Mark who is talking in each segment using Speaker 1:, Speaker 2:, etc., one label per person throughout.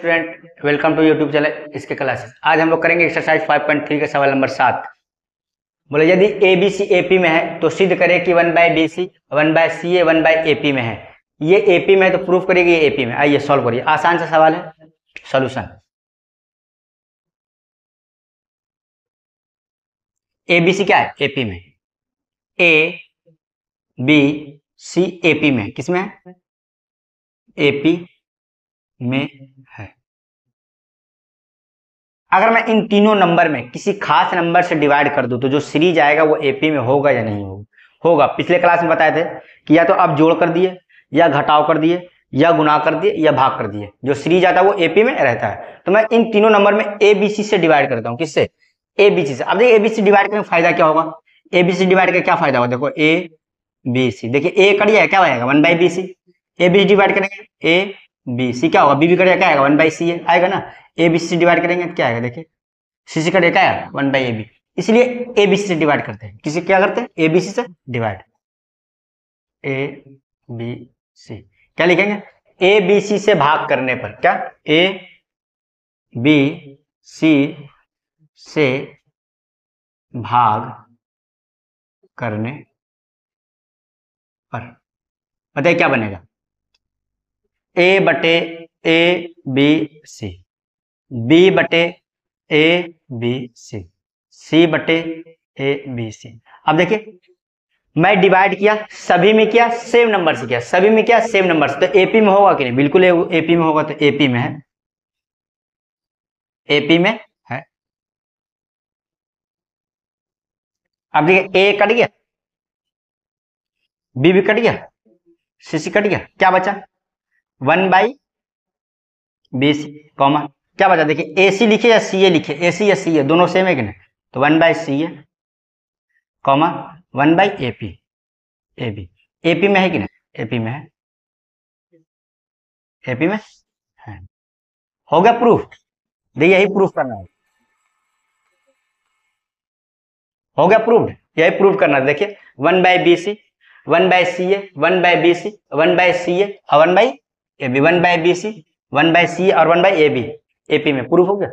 Speaker 1: Student, welcome to YouTube channel इसके classes. आज हम लोग करेंगे एक्सरसाइज 5.3 का सवाल नंबर 7। बोले यदि ए बी सी एपी में है तो सिद्ध करें कि 1/BC 1/CA 1/AP में है। ये एपी में है तो प्रूफ करिए कि ये एपी में। आइए सॉल्व करिए, आसान सा सवाल है। सॉल्यूशन ए बी सी क्या है? एपी में। ए बी सी एपी में, किसमें है? एपी में है। अगर मैं इन तीनों नंबर में किसी खास नंबर से डिवाइड कर दूं तो जो सीरीज आएगा वो एपी में होगा या नहीं होगा? होगा। पिछले क्लास में बताए थे कि या तो आप जोड़ कर दिए, या घटाव कर दिए, या गुणा कर दिए, या भाग कर दिए, जो सीरीज आता है वो एपी में रहता है। तो मैं इन तीनों नंबर में एबीसी से डिवाइड करता हूँ। किससे? एबीसी से। अब देखिए एबीसी डिवाइड करने का फायदा क्या होगा? एबीसी डिवाइड करके क्या फायदा होगा? देखो ए बी सी, देखिए ए कट जाएगा, क्या आएगा? 1/BC। ए बी सी डिवाइड करेंगे ए बी सी, क्या होगा? बी बी कट क्या आएगा? 1/CA आएगा ना। ए बी सी डिवाइड करेंगे क्या आएगा? देखिए सी सी कट क्या आएगा? 1/AB। इसलिए ए बी सी से डिवाइड करते हैं। किसी क्या करते हैं? ए बी सी से डिवाइड। ए बी सी क्या लिखेंगे? ए बी सी से भाग करने पर क्या? ए बी सी से भाग करने पर बताइए क्या बनेगा? ए बटे ए बी सी, बी बटे ए बी सी, सी बटे ए बी सी। अब देखिए मैं डिवाइड किया, सभी में किया सेम नंबर से किया, सभी में किया सेम नंबर से, तो एपी में होगा कि नहीं? बिल्कुल एपी में होगा। तो एपी में है, एपी में है। अब देखिए ए कट गया, बी भी कट गया, सी सी कट गया, क्या बचा? 1/BC कॉमा क्या बचा? देखिए AC लिखे या CA लिखे, AC या CA दोनों सेम है कि नहीं? तो 1/CA comma 1/AP। AB AP में है कि नहीं? AP में है, AP में है। हो गया प्रूफ। देखिए यही प्रूफ करना है। हो गया प्रूफ, यही प्रूफ करना है। देखिए 1/BC 1/CA 1/BC 1/CA और 1/AB, 1/BC 1/CA और 1/AB AP में प्रूफ हो गया।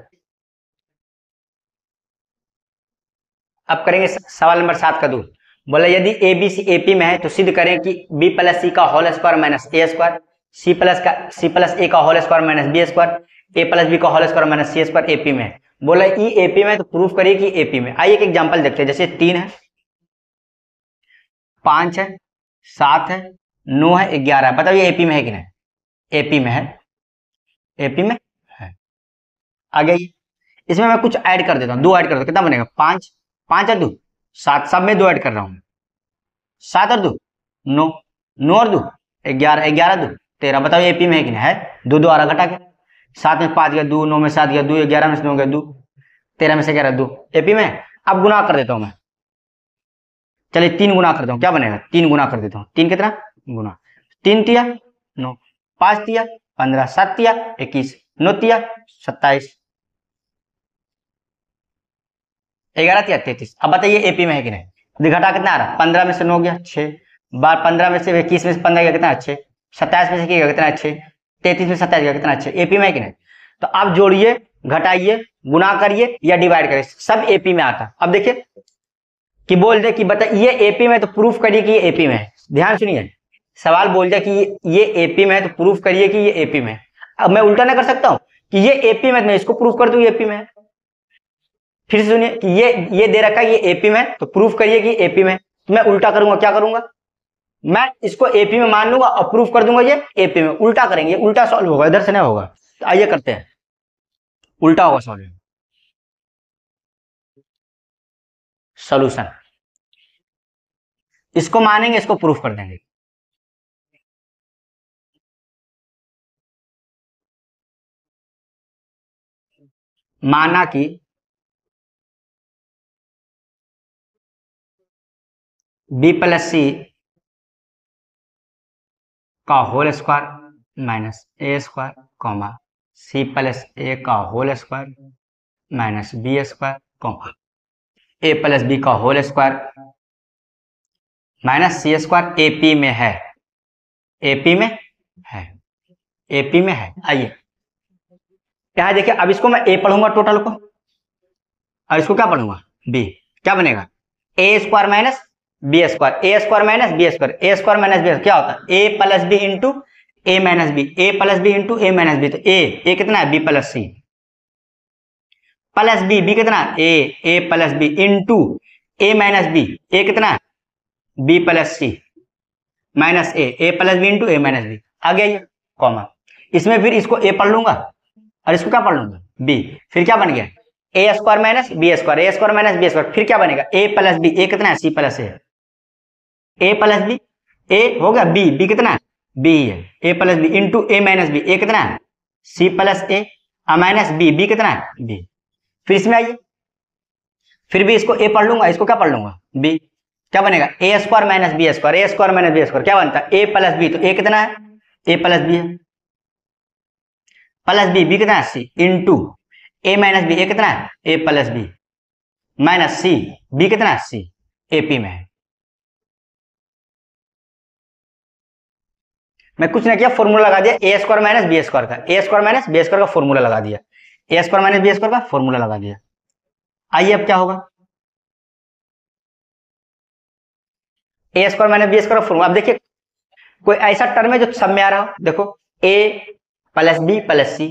Speaker 1: अब करेंगे सवाल नंबर 7 का दूर। बोला यदि ए बी सी एपी में है तो सिद्ध करें कि बी प्लस सी का whole square minus A square, C plus A का whole square minus B square, A plus B का whole square minus C square AP में है। बोला ई एपी में है तो प्रूफ करिए कि एपी में। आइए एक एग्जांपल देखते हैं। जैसे 3 है, 5 है, 7 है, 9 है, 11 है। बताओ ये एपी में है कि नहीं? एपी में है, एपी में है। आगे इसमें मैं कुछ ऐड कर देता हूँ, 2 ऐड कर देता हूँ। कितना बनेगा? 5 5 और 2 7, सब में 2 ऐड कर रहा हूँ। 7 और 2 9, 9 और 2 11, 11 2 13। बताओ एपी में है कि नहीं? है। 2 2 आ रहा घटा के, 7 में 5 गया 2, 9 में 7 गया 2, 11 में से 9 गया 2, 13 में से 11 2 एपी में। अब गुना कर देता हूं मैं। चलिए 3 गुना करता हूं, क्या बनेगा? 3 गुना कर देता हूं। 3 कितना? गुना 3 तिया 9, 5 तिया 15, 7 तिया 21, 9 तिया 27, 11 तिया 33। अब बताइए एपी में है कि नहीं? घटा कितना आ रहा? 15 में से 9 गया 6, 15 में से 21 में से 15 गया कितना? 6, 27 में से कितना? 6, 33 में 27 गया कितना? 6। एपी में है कि नहीं? तो आप जोड़िए, घटाइए, गुना करिए या डिवाइड करिए, सब एपी में आता। अब देखिए कि बोल दे कि बता ये एपी में, तो प्रूफ करिए कि ये एपी में है। ध्यान सुनिए, सवाल बोल दे कि ये एपी में है तो प्रूफ करिए कि ये एपी में है। अब मैं उल्टा ना कर सकता हूं कि ये एपी में, मैं इसको प्रूफ कर दूं ये एपी में है। फिर सुनिए कि ये दे रखा है ये एपी में, तो प्रूफ करिए कि एपी में। तो मैं उल्टा करूंगा, क्या करूंगा? मैं इसको एपी में मान लूंगा और प्रूफ कर दूंगा ये एपी में। उल्टा करेंगे, उल्टा सॉल्व होगा, इधर से नहीं होगा। तो आइए करते हैं, उल्टा होगा सॉल्व। सॉल्यूशन इसको मानेंगे, इसको प्रूफ कर देंगे। माना कि बी प्लस सी का whole square minus A square comma C plus A का whole square minus B square comma A plus B का whole square minus C square AP में है। एपी में है, एपी में है। आइए यहाँ देखिए, अब इसको मैं ए पढ़ूंगा टोटल को, और इसको क्या पढ़ूंगा बी, क्या बनेगा ए स्क्वायर माइनस बी स्क्वायर, ए स्क्वायर माइनस बी स्क्वायर, ए स्क्वायर माइनस बी क्या होता है ए प्लस बी इंटू ए माइनस बी, ए प्लस बी इंटू ए माइनस बी, तो ए कितना है बी प्लस सी, प्लस बी कितना ए प्लस बी इंटू ए माइनस बी, ए कितना बी प्लस सी minus ए plus B into ए minus B, आ गया ये कॉमा। इसमें फिर इसको ए पढ़ लूंगा और इसको क्या पढ़ लूंगा बी, फिर क्या बन गया ए स्क्वायर माइनस बी स्क्वायर, ए स्क्वायर माइनस बी स्क्वायर, फिर क्या बनेगा ए प्लस बी, ए कितना है सी प्लस ए प्लस बी, ए हो गया बी कितना है बी है, ए प्लस बी इंटू ए माइनस बी, ए कितना है सी प्लस ए माइनस बी कितना है बी। फिर इसमें आइए, फिर भी इसको ए पढ़ लूंगा, इसको क्या पढ़ लूंगा बी, क्या बनेगा ए स्क्वायर माइनस बी स्क्वायर, ए स्क्वायर माइनस बी स्क्वायर क्या बनता है ए प्लस बी, तो ए कितना है ए प्लस बी है, प्लस बी कितना है सी इंटू ए माइनस बी, ए कितना है ए प्लस बी माइनस सी, बी कितना है सी, एपी में है। मैं कुछ नहीं किया, फॉर्मूला लगा दिया ए स्क्वायर माइनस बी स्क्वायर का, ए स्क्वायर माइनस बी स्क्वायर का फॉर्मूला लगा दिया, ए स्क्वायर माइनस बी स्क्वायर का फॉर्मूला लगा दिया। आइए अब क्या होगा ए स्क्वायर माइनस बी स्क्वायर का फॉर्मूला। अब देखिए कोई ऐसा टर्म है जो सब में आ रहा हो, देखो ए प्लस बी प्लस सी,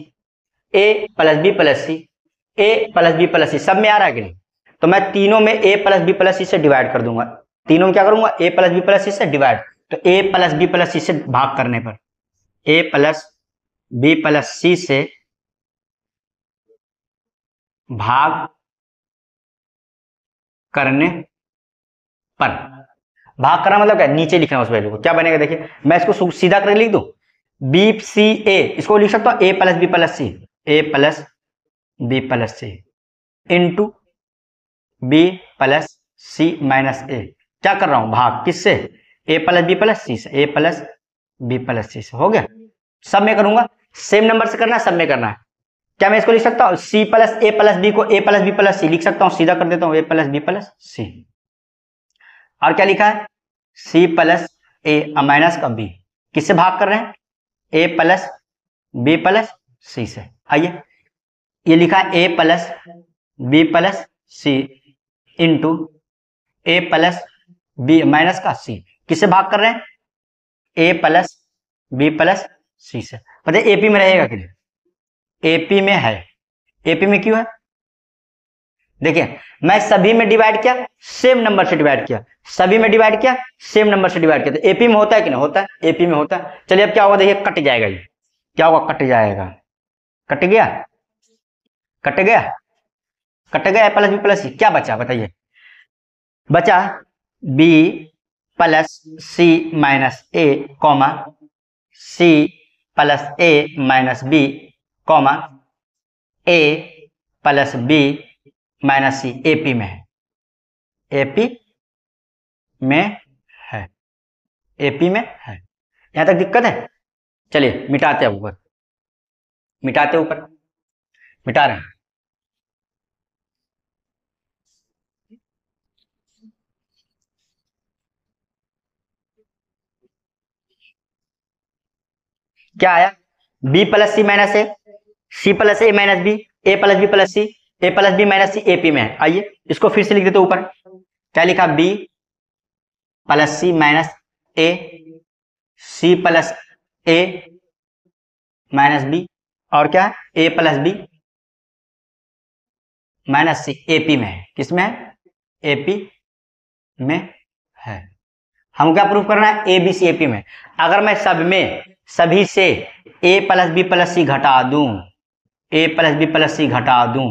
Speaker 1: ए प्लस बी प्लस सी, ए प्लस बी प्लस सी, सब में आ रहा है कि नहीं, तो मैं तीनों में ए प्लस बी प्लस सी से डिवाइड कर दूंगा, तीनों में क्या करूंगा ए प्लस बी प्लस सी से डिवाइड, तो ए प्लस बी प्लस सी से भाग करने पर, ए प्लस बी प्लस सी से भाग करने पर, भाग करना मतलब क्या नीचे लिखना उस वैल्यू को, क्या बनेगा देखिए मैं इसको सीधा करके लिख दूं बी सी ए, इसको लिख सकता हूं ए प्लस बी प्लस सी, ए प्लस बी प्लस सी इंटू बी प्लस सी माइनस ए, क्या कर रहा हूं भाग किससे ए प्लस बी प्लस सी से, ए प्लस बी प्लस सी से, हो गया। सब में करूंगा, सेम नंबर से करना है, सब में करना है। क्या मैं इसको लिख सकता हूं सी प्लस ए प्लस बी को ए प्लस बी प्लस सी लिख सकता हूं, सीधा कर देता हूं ए प्लस बी प्लस सी, और क्या लिखा है सी प्लस ए माइनस का बी, किससे भाग कर रहे हैं ए प्लस बी प्लस सी से। आइए ये लिखा है ए plus B plus C into A plus B minus का सी, किससे भाग कर रहे हैं ए प्लस बी प्लस सी से। पता है एपी में रहेगा कि नहीं, एपी में है, एपी में क्यों है देखिए मैं सभी में डिवाइड किया सेम नंबर से डिवाइड किया, सभी में डिवाइड किया सेम नंबर से डिवाइड किया, तो एपी में होता है कि नहीं होता है, एपी में होता है। चलिए अब क्या होगा देखिए कट जाएगा, ये क्या होगा कट जाएगा, कट गया कट गया कट गया प्लस बी प्लस सी, क्या बचा बताइए बचा B plus C minus A comma C plus A minus B comma A plus B minus C, AP में है, एपी में है, एपी में है। यहां तक दिक्कत है, चलिए मिटाते हैं ऊपर, मिटाते ऊपर, मिटा रहे हैं। क्या आया बी प्लस सी माइनस ए, सी प्लस ए माइनस बी, ए प्लस बी प्लस सी, ए प्लस बी माइनस सी, एपी में है। आइए इसको फिर से लिख देते ऊपर, क्या लिखा बी प्लस सी माइनस ए, सी प्लस ए माइनस बी, और क्या है ए प्लस बी माइनस सी, एपी में है, किसमें है एपी में है। हम क्या प्रूफ करना है ए बी सी एपी में। अगर मैं सब में सभी से ए प्लस बी प्लस सी घटा दूं, ए प्लस बी प्लस सी घटा दूं,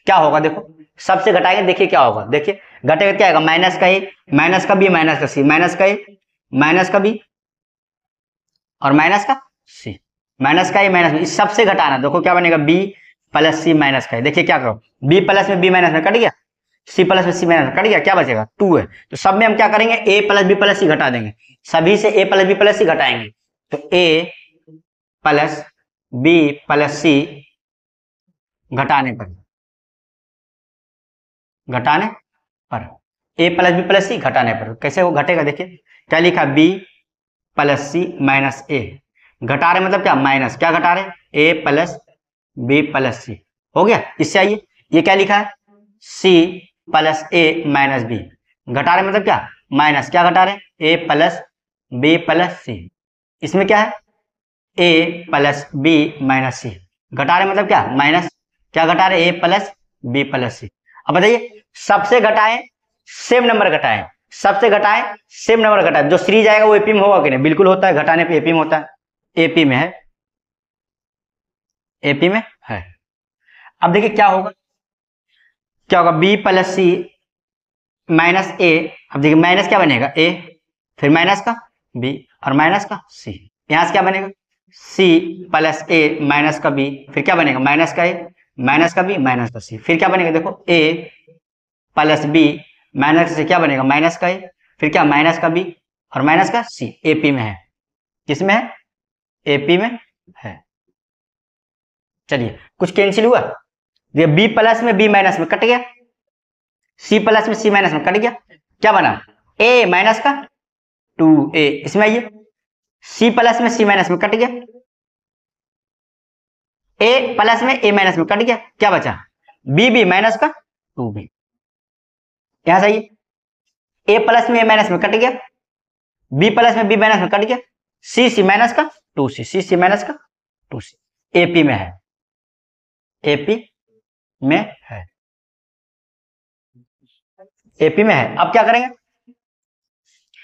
Speaker 1: क्या होगा देखो सबसे घटाएंगे, देखिए क्या होगा, देखिए घटेगा क्या आएगा माइनस का ए माइनस का बी माइनस का सी, माइनस का ए माइनस का बी और माइनस का सी, माइनस का ए माइनस बी, सबसे घटाना, देखो क्या बनेगा बी प्लस सी माइनस का, देखिए क्या करो बी प्लस में बी माइनस में कट गया, सी प्लस में सी माइनस कट गया, क्या बचेगा 2 है। तो सब में हम क्या करेंगे ए प्लस बी प्लस सी घटा देंगे, सभी से ए प्लस बी प्लस सी घटाएंगे, तो ए प्लस बी प्लस सी घटाने पर, घटाने पर ए प्लस बी प्लस सी घटाने पर कैसे वो घटेगा देखिए, क्या लिखा बी प्लस सी माइनस ए, घटा रहे मतलब क्या माइनस, क्या घटा रहे ए प्लस बी प्लस सी। हो गया। इससे आइए, ये क्या लिखा है, सी प्लस ए माइनस बी। घटा रहे मतलब क्या, माइनस, क्या घटा रहे, ए प्लस बी प्लस सी। इसमें क्या है, ए प्लस बी माइनस सी। घटा रहे मतलब क्या, माइनस, क्या घटा रहे, ए प्लस बी प्लस सी। अब बताइए, सबसे घटाएं सेम नंबर घटाएं, सबसे घटाएं सेम नंबर घटाएं, जो सीरीज आएगा वो एपी में होगा कि नहीं, बिल्कुल होता है, घटाने पे एपी में होता है, एपी में है, एपी में है। अब देखिए क्या होगा, क्या होगा, बी प्लस सी माइनस ए। अब देखिए माइनस क्या बनेगा, ए, फिर माइनस का बी और माइनस का सी। यहां से क्या बनेगा, सी प्लस ए माइनस का बी, फिर क्या बनेगा, माइनस का ए माइनस का बी माइनस का सी। फिर क्या बनेगा, देखो ए प्लस बी माइनस से क्या बनेगा, माइनस का ए, फिर क्या, माइनस का बी और माइनस का सी। एपी में है, किसमें है, एपी में है। चलिए, कुछ कैंसिल हुआ, ये बी प्लस में बी माइनस में कट गया, सी प्लस में सी माइनस में कट गया, क्या बना, ए माइनस का 2a। इसमें आइए, सी प्लस में सी माइनस में कट गया, ए प्लस में ए माइनस में कट गया, क्या बचा, बी बी माइनस का 2b। यहां से आइए, ए प्लस में ए माइनस में कट गया, बी प्लस में बी माइनस में कट गया, सी सी माइनस का 2c, सी सी माइनस का 2c। एपी में है, एपी में है, एपी में है। अब क्या करेंगे,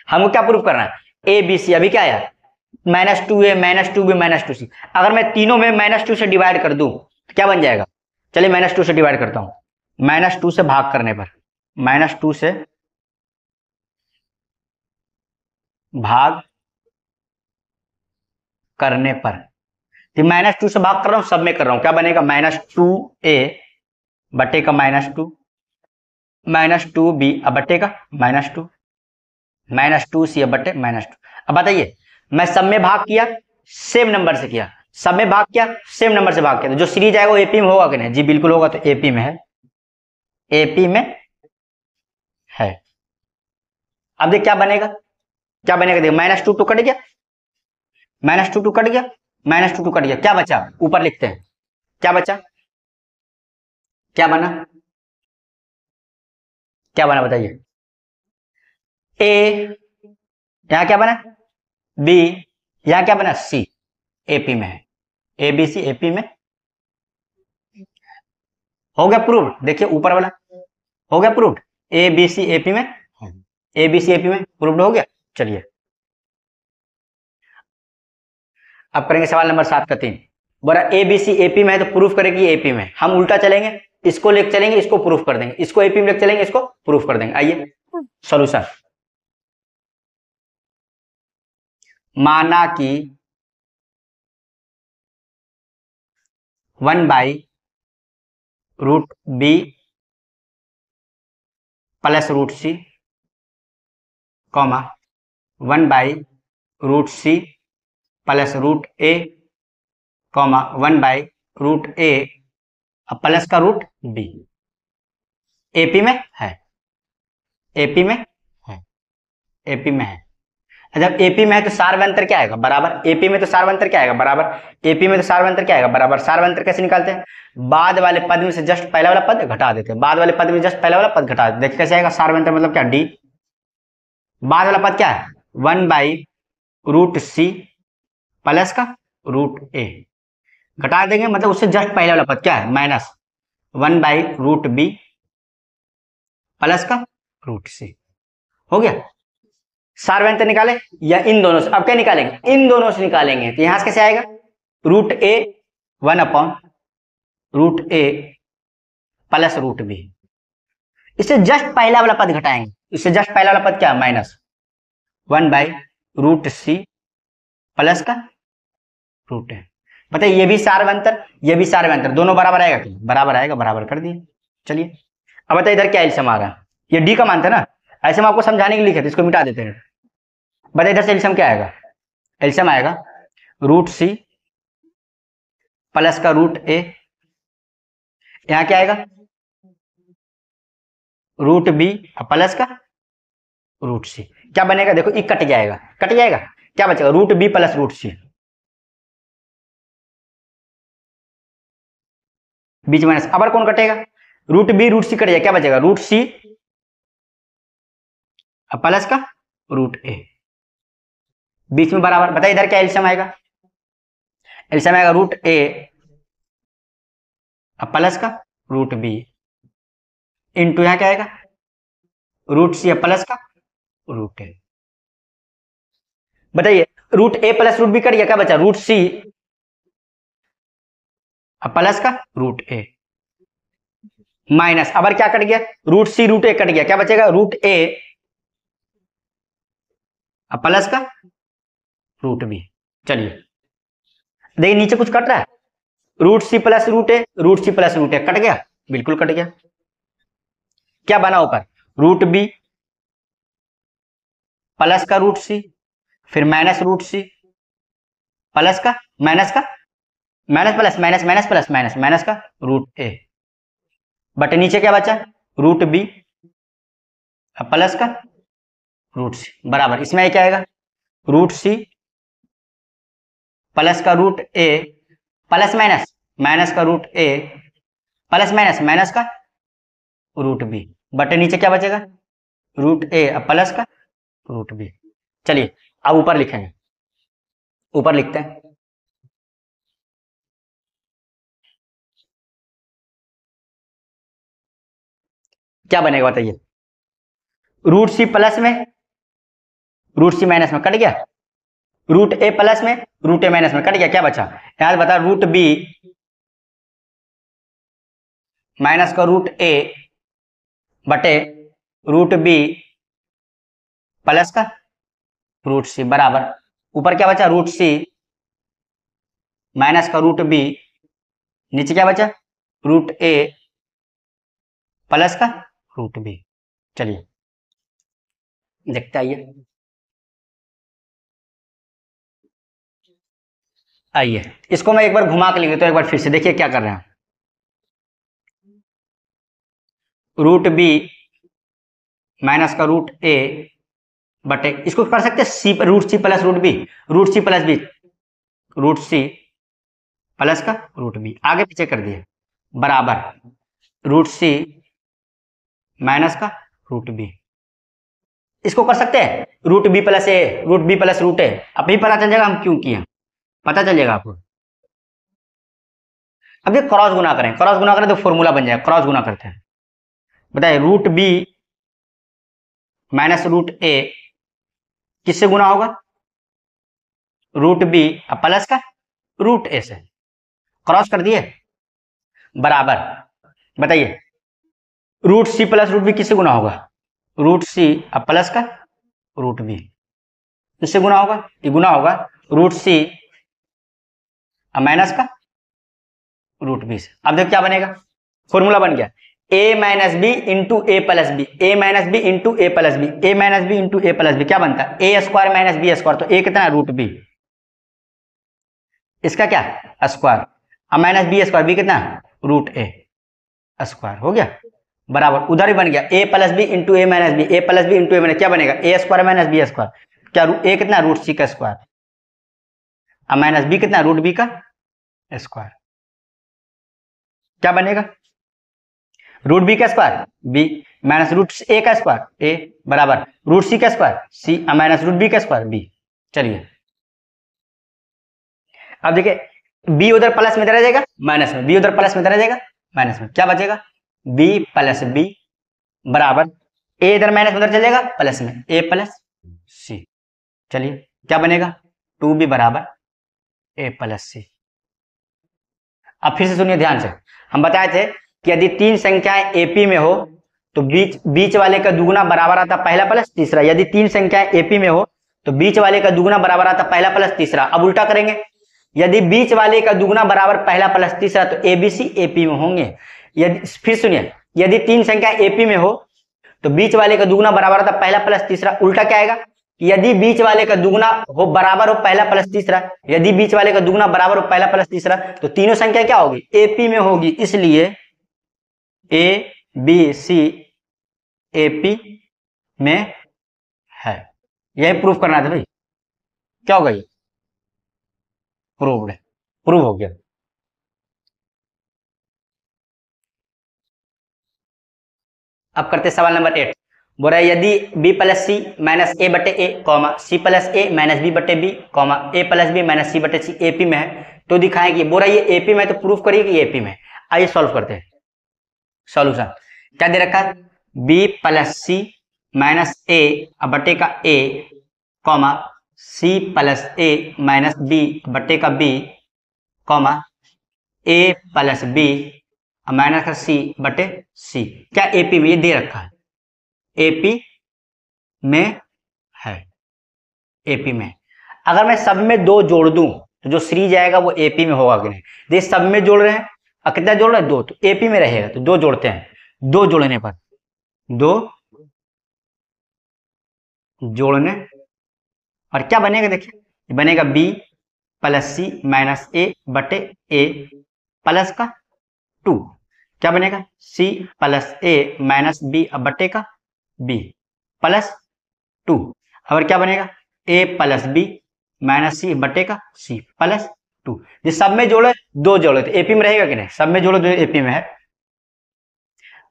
Speaker 1: हमको क्या प्रूफ करना है, ए बी सी। अभी क्या आया, -2a -2b -2c। अगर मैं तीनों में -2 से डिवाइड कर दूं तो क्या बन जाएगा, चलिए -2 से डिवाइड करता हूं, -2 से भाग करने पर, -2 से भाग करने पर, तो -2 से भाग कर रहा हूं, सब में कर रहा हूं, क्या बनेगा, -2a बटे का -2 -2b अब बटे का -2 -2c अब बटे -2। अब बताइए, मैं सब में भाग किया, सेम नंबर से किया, सब में भाग किया, सेम नंबर से भाग किया, तो जो सीरीज आएगा वो एपी में होगा कि नहीं, जी बिल्कुल होगा, तो एपी में है, एपी में है। अब देख क्या बनेगा, क्या बनेगा, देखो -2 कट गया, -2 कट गया, -2 कट गया, क्या बचा, ऊपर लिखते हैं, क्या बचा, क्या बना, क्या बना बताइए, ए, यहां क्या बना, बी, यहां क्या बना, सी, एपी में है, ए बी सी एपी में हो गया प्रूव्ड। देखिए ऊपर वाला हो गया proved, A B C AP में, ए बी सी एपी में प्रूव्ड हो गया। चलिए अब करेंगे सवाल नंबर 7 का 3। बोला ए बी सी एपी में है तो प्रूफ करें कि एपी में। हम उल्टा चलेंगे, इसको लेकर चलेंगे, इसको प्रूफ कर देंगे, इसको एपी में लेकर चलेंगे, इसको प्रूफ कर देंगे। आइए सॉल्यूशन, माना कि 1/√b plus √c, 1/√c plus √a, 1/√a plus का √b एपी में है, एपी में है, एपी में है। जब एपी में है तो सार्वंतर क्या आएगा, बराबर, एपी में तो सार्वंतर क्या आएगा, बराबर, एपी में तो सार्वंतर क्या आएगा, बराबर। सार्वंतर कैसे निकालते हैं, बाद वाले पद में से जस्ट पहला वाला पद घटा देते हैं, बाद वाले पद में जस्ट पहला वाला पद घटा देते, देखिए कैसे आएगा, सार्वंतर मतलब क्या, डी, बाद वाला पद क्या है, 1/√c प्लस का √a, घटा देंगे मतलब उससे जस्ट पहला वाला पद क्या है, -1/√b प्लस का √c। हो गया, सार्वंतर निकाले या इन दोनों से, अब क्या निकालेंगे, इन दोनों से निकालेंगे, तो यहां से कैसे आएगा, √a 1/√a प्लस √b। इससे जस्ट पहला वाला पद घटाएंगे, इससे जस्ट पहला वाला पद क्या है, -1/√c प्लस का √a। बताइए ये भी सार्वंतर, ये भी सार्वंतर, दोनों बराबर आएगा कि बराबर आएगा, बराबर कर दिए। चलिए अब बताइए इधर क्या एल्सियम आ रहा है, ये डी का मानते हैं ना, ऐसे हम आपको समझाने के लिए लिखे थे, इसको मिटा देते हैं। बताइए इधर से एल्सियम क्या आएगा, एल्सियम आएगा √c प्लस का √a, यहां क्या आएगा, √b प्लस का √c, क्या बनेगा, देखो ये कट जाएगा, कट जाएगा, क्या बचेगा, √b प्लस √c, बीच माइनस, अबर कौन कटेगा, रूट बी रूट सी कट जाए, क्या बचेगा रूट सी प्लस का रूट ए, बीच में बराबर। बताइए इधर क्या एल्सियम आएगा, एल्सियम आएगा रूट ए प्लस का रूट बी इंटू यहां क्या आएगा रूट सी प्लस का रूट ए। बताइए रूट ए प्लस रूट बी कट गया, क्या बचा रूट सी प्लस का रूट ए माइनस, अब क्या कट गया रूट सी रूट ए कट गया, क्या बचेगा रूट ए प्लस का रूट बी। चलिए देखिए नीचे कुछ कट रहा है, रूट सी प्लस रूट ए, रूट सी प्लस रूट ए कट गया, बिल्कुल कट गया। क्या बना ऊपर रूट बी प्लस का रूट सी, फिर माइनस रूट सी प्लस का minus plus minus minus plus minus minus का रूट ए, बटे नीचे क्या बचा रूट बी प्लस का रूट सी बराबर, इसमें क्या आएगा रूट सी प्लस का रूट ए प्लस माइनस माइनस का रूट ए प्लस माइनस माइनस का रूट बी, बटे नीचे क्या बचेगा रूट ए प्लस का रूट बी। चलिए अब ऊपर लिखेंगे, ऊपर लिखते हैं क्या बनेगा बताइए, रूट सी प्लस में रूट सी माइनस में कट गया, रूट ए प्लस में रूट ए माइनस में कट गया, क्या बचा यहां बता रूट बी माइनस का रूट ए बटे रूट बी प्लस का रूट सी बराबर, ऊपर क्या बचा रूट सी माइनस का रूट बी, नीचे क्या बचा रूट ए प्लस का रूट बी। चलिए देखते आइए, आइए इसको मैं एक बार घुमा के लिख देता हूं, एक बार फिर से देखिए क्या कर रहे हैं, रूट बी माइनस का रूट ए बटे इसको कर सकते हैं C root C plus root B, root C plus B root C plus का रूट बी, आगे पीछे कर दिए बराबर रूट सी माइनस का रूट बी, इसको कर सकते हैं root B plus A root B plus root A, अब ही पता चल जाएगा हम क्यों किए, पता चल जाएगा आपको। अब ये क्रॉस गुना करें, क्रॉस गुना करें तो फॉर्मूला बन जाएगा, क्रॉस गुना करते हैं। बताइए root B minus root A किससे गुना होगा रूट बी प्लस का रूट ए से, क्रॉस कर दिए बराबर। बताइए root C plus root B किससे गुना होगा रूट सी प्लस का रूट बी, किससे गुना होगा ये गुना होगा रूट सी माइनस का रूट बी से। अब देखो क्या बनेगा, फॉर्मूला बन गया a minus B into A plus B, A minus B into A plus B, A minus B into A plus B, क्या बनता है ए स्क्वायर माइनस बी स्क्वायर, तो ए कितना है रूट बी, इसका क्या स्क्वायर, अब माइनस बी स्क्वायर, बी कितना रूट ए स्क्वायर हो गया बराबर, उधर ही बन गया ए प्लस बी इंटू ए माइनस बी, ए प्लस बी इंटू ए माइनस, क्या बनेगा ए स्क्वायर माइनस बी स्क्वायर, क्या ए कितना रूट सी का स्क्वायर, अब माइनस बी कितना रूट बी का स्क्वायर, क्या बनेगा रूट बी का स्क्वायर बी माइनस रूट ए का स्क्वायर ए बराबर रूट सी का स्क्वायर सी माइनस रूट बी का स्क्वायर बी। चलिए अब देखिए बी उधर प्लस में रह जाएगा माइनस में, बी उधर प्लस में रह जाएगा माइनस में, क्या बचेगा बी प्लस बी बराबर ए इधर माइनस उधर चल जाएगा प्लस में ए प्लस सी। चलिए क्या बनेगा 2b बराबर ए प्लस सी। अब फिर से सुनिए ध्यान से, हम बताए थे कि यदि तीन संख्याएं एपी में हो तो बीच वाले का दुगुना बराबर आता पहला प्लस तीसरा, यदि तीन संख्याएं एपी में हो तो बीच वाले का दुगुना बराबर आता पहला प्लस तीसरा। अब उल्टा करेंगे, यदि बीच वाले का दुगुना बराबर पहला प्लस तीसरा तो एबीसी एपी में होंगे। यदि फिर सुनिए, यदि तीन संख्या एपी में हो तो बीच वाले का दुगुना बराबर आता पहला प्लस तीसरा, उल्टा क्या आएगा यदि बीच वाले का दुगुना हो बराबर हो पहला प्लस तीसरा, यदि बीच वाले का दुगुना बराबर हो पहला प्लस तीसरा तो तीनों संख्या क्या होगी एपी में होगी, इसलिए ए बी सी एपी में है। यही प्रूफ करना था भाई, क्या होगा ये प्रूव्ड है, प्रूव हो गया। अब करते सवाल नंबर 8। बोल रहा है यदि b प्लस सी माइनस ए बटे ए कॉमा सी प्लस ए माइनस बी बटे B comma A plus B minus सी बटे सी एपी में है तो दिखाएं कि बोल रहा है ये एपी में, तो प्रूफ करिए कि एपी में। आइए सॉल्व करते हैं। सॉल्यूशन क्या दे रखा है, b प्लस सी माइनस ए बटे का ए कॉमा सी प्लस ए माइनस बी बटे का B comma A plus B minus का सी बटे सी। क्या एपी में ये दे रखा है, एपी में है, एपी में। अगर मैं सब में 2 जोड़ दूं तो जो सीरीज आएगा वो एपी में होगा कि नहीं। देखिए सब में जोड़ रहे हैं और कितना जोड़ रहे हैं 2, तो एपी में रहेगा। तो 2 जोड़ते हैं, 2 जोड़ने पर 2 जोड़ने और क्या बनेगा, देखिए बनेगा बी प्लस सी माइनस ए बटे ए प्लस का 2। क्या बनेगा सी प्लस ए माइनस बी बटे का बी प्लस 2। और क्या बनेगा ए प्लस बी माइनस सी बटे का सी प्लस 2। ये सब में जोड़े 2 जोड़े तो एपी में रहेगा कि नहीं, सब में जोड़े 2 एपी में है।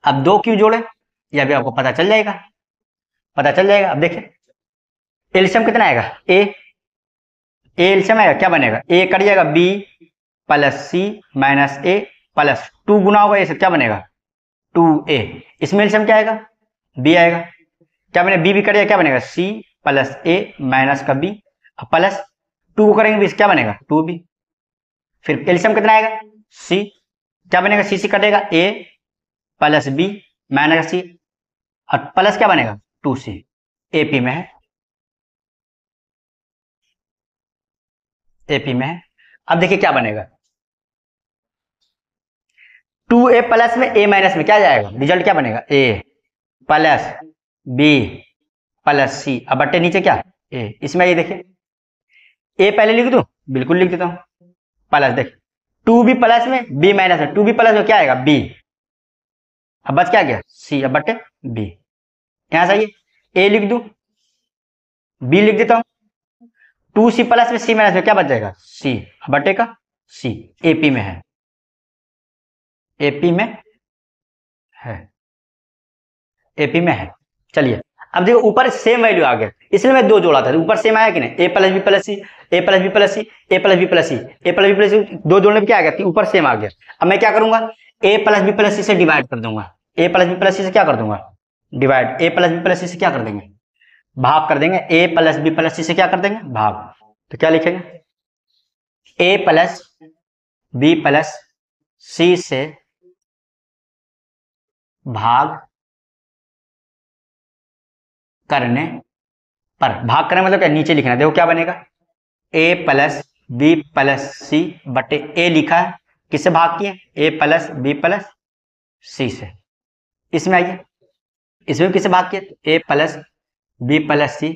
Speaker 1: अब 2 क्यों जोड़े यह भी आपको पता चल जाएगा, पता चल जाएगा। अब देखिए एलसीएम कितना आएगा, ए एलसीएम आएगा, क्या बनेगा ए कट जाएगा बी प्लस सी माइनस ए प्लस 2 गुना होगा, ये सब क्या बनेगा 2a। इसमें एलसीएम क्या आएगा बी आएगा, क्या बनेगा बी कट जाएगा, क्या बनेगा सी प्लस ए माइनस का बी प्लस 2 को करेंगे बीस, क्या बनेगा 2b। फिर एलसीएम कितना आएगा सी, क्या बनेगा सी सी कटेगा ए प्लस बी माइनस सी और प्लस क्या बनेगा 2c। एपी में है, एपी में है। अब देखिए क्या बनेगा 2a प्लस में a माइनस में क्या जाएगा, रिजल्ट क्या बनेगा a plus b plus c अब बट्टे नीचे क्या a। इसमें ये देखिए a पहले लिख दूं, बिल्कुल लिख देता हूं प्लस, देख 2b प्लस में b माइनस में 2b प्लस में क्या आएगा b, अब बच क्या गया c अब बट्टे b। यहां से आइए a लिख दूं b लिख देता हूं 2c प्लस में c माइनस में क्या बच जाएगा c बटे का c। एपी में है, एपी में है, एपी में है। चलिए अब देखो ऊपर सेम वैल्यू आ गया, इसलिए मैं 2 जोड़ा था, ऊपर सेम आया कि नहीं, ए प्लस बी प्लस सी ए प्लस बी प्लस सी ए प्लस बी प्लस सी ए प्लस बी प्लस सी 2 जोड़ने में क्या आ गया ऊपर सेम आ गया। अब मैं क्या करूंगा ए प्लस बी प्लस सी से डिवाइड कर दूंगा, ए प्लस बी प्लस सी से क्या कर दूंगा डिवाइड, ए प्लस बी प्लस सी से क्या कर देंगे भाग कर देंगे, ए प्लस बी प्लस सी से क्या कर देंगे भाग। तो क्या लिखेंगे ए प्लस बी प्लस सी से भाग करने पर, भाग करने मतलब क्या नीचे लिखना, देखो क्या बनेगा ए प्लस बी प्लस सी बटे ए लिखा है, किससे भाग किए ए प्लस बी प्लस सी से। इसमें आइए इसमें किससे भाग किए ए प्लस बी प्लस सी,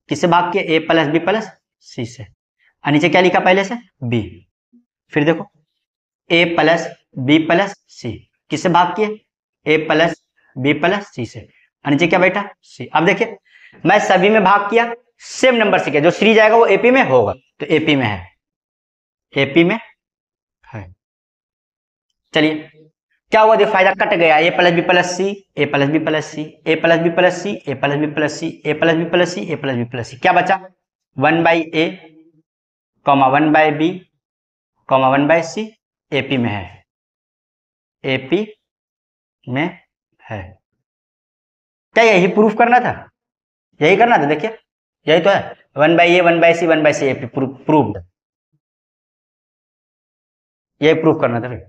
Speaker 1: किससे भाग किए ए प्लस बी प्लस सी से, और नीचे क्या लिखा पहले से बी। फिर देखो ए प्लस बी प्लस सी किससे भाग किए ए प्लस बी प्लस सी से, और नीचे क्या बैठा सी। अब देखिए मैं सभी में भाग किया, सेम नंबर से किया, जो सीरीज आएगा वो एपी में होगा, तो एपी में है, एपी में है। चलिए क्या हुआ देखो फायदा कट गया, ए प्लस बी प्लस सी ए प्लस बी प्लस सी ए प्लस बी प्लस सी ए प्लस बी प्लस सी ए प्लस बी प्लस सी ए प्लस बी प्लस सी, क्या बचा 1/a comma 1/b comma 1/c AP में है, एपी में है। क्या यही प्रूफ करना था, यही करना था, देखिए यही तो है 1/a 1/c 1/c AP proved, यही प्रूफ करना था फिर।